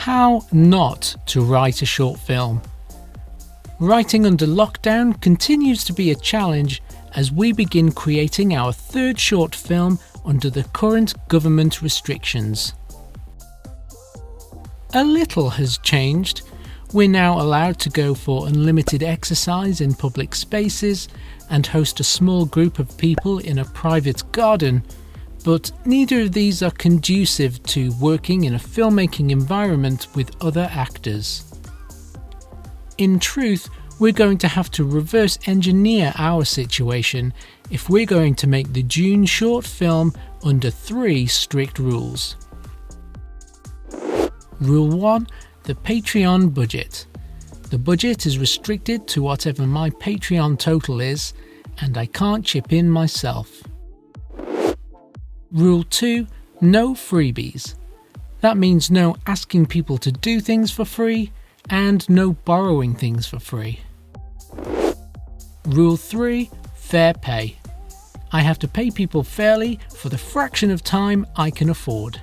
How not to write a short film. Writing under lockdown continues to be a challenge as we begin creating our third short film under the current government restrictions. A little has changed. We're now allowed to go for unlimited exercise in public spaces and host a small group of people in a private garden, but neither of these are conducive to working in a filmmaking environment with other actors. In truth, we're going to have to reverse engineer our situation if we're going to make the June short film under 3 strict rules. Rule 1. The Patreon budget. The budget is restricted to whatever my Patreon total is, and I can't chip in myself. Rule 2. No freebies. That means no asking people to do things for free, and no borrowing things for free. Rule 3. Fair pay. I have to pay people fairly for the fraction of time I can afford.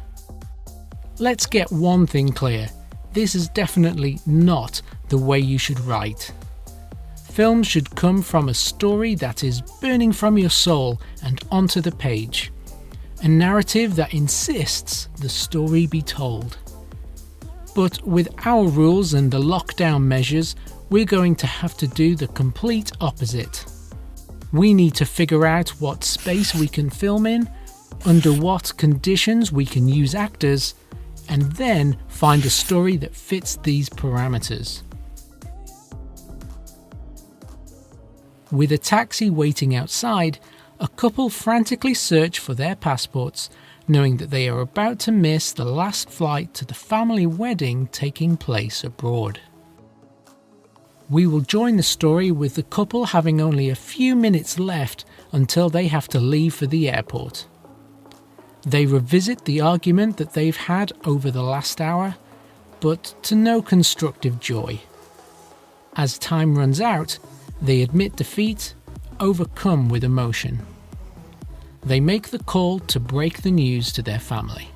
Let's get one thing clear. This is definitely not the way you should write. Films should come from a story that is burning from your soul and onto the page. A narrative that insists the story be told. But with our rules and the lockdown measures, we're going to have to do the complete opposite. We need to figure out what space we can film in, under what conditions we can use actors, and then find a story that fits these parameters. With a taxi waiting outside, a couple frantically search for their passports, knowing that they are about to miss the last flight to the family wedding taking place abroad. We will join the story with the couple having only a few minutes left until they have to leave for the airport. They revisit the argument that they've had over the last hour, but to no constructive joy. As time runs out, they admit defeat, overcome with emotion. They make the call to break the news to their family.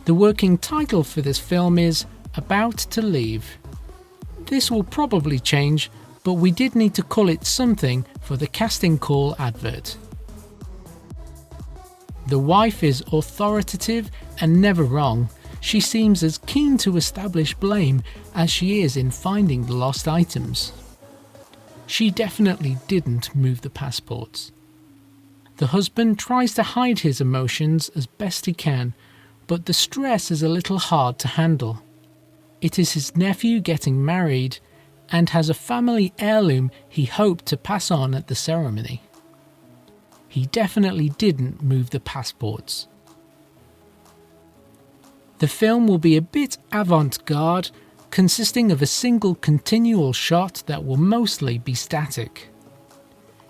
The working title for this film is About to Leave. This will probably change, but we did need to call it something for the casting call advert. The wife is authoritative and never wrong. She seems as keen to establish blame as she is in finding the lost items. She definitely didn't move the passports. The husband tries to hide his emotions as best he can, but the stress is a little hard to handle. It is his nephew getting married and has a family heirloom he hoped to pass on at the ceremony. He definitely didn't move the passports. The film will be a bit avant-garde, consisting of a single continual shot that will mostly be static.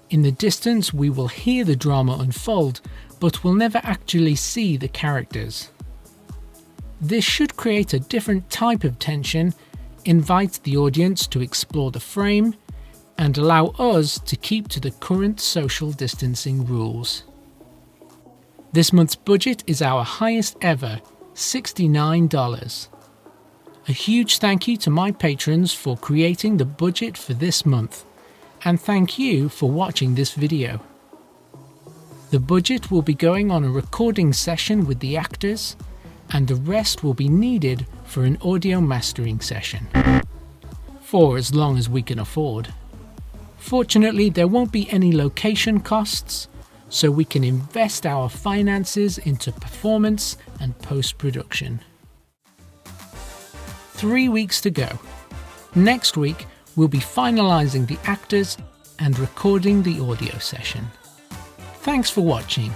In the distance we will hear the drama unfold, but will never actually see the characters. This should create a different type of tension, invite the audience to explore the frame, and allow us to keep to the current social distancing rules. This month's budget is our highest ever, $69. A huge thank you to my patrons for creating the budget for this month, and thank you for watching this video. The budget will be going on a recording session with the actors, and the rest will be needed for an audio mastering session. For as long as we can afford. Fortunately, there won't be any location costs, so we can invest our finances into performance and post-production. 3 weeks to go. Next week, we'll be finalizing the actors and recording the audio session. Thanks for watching.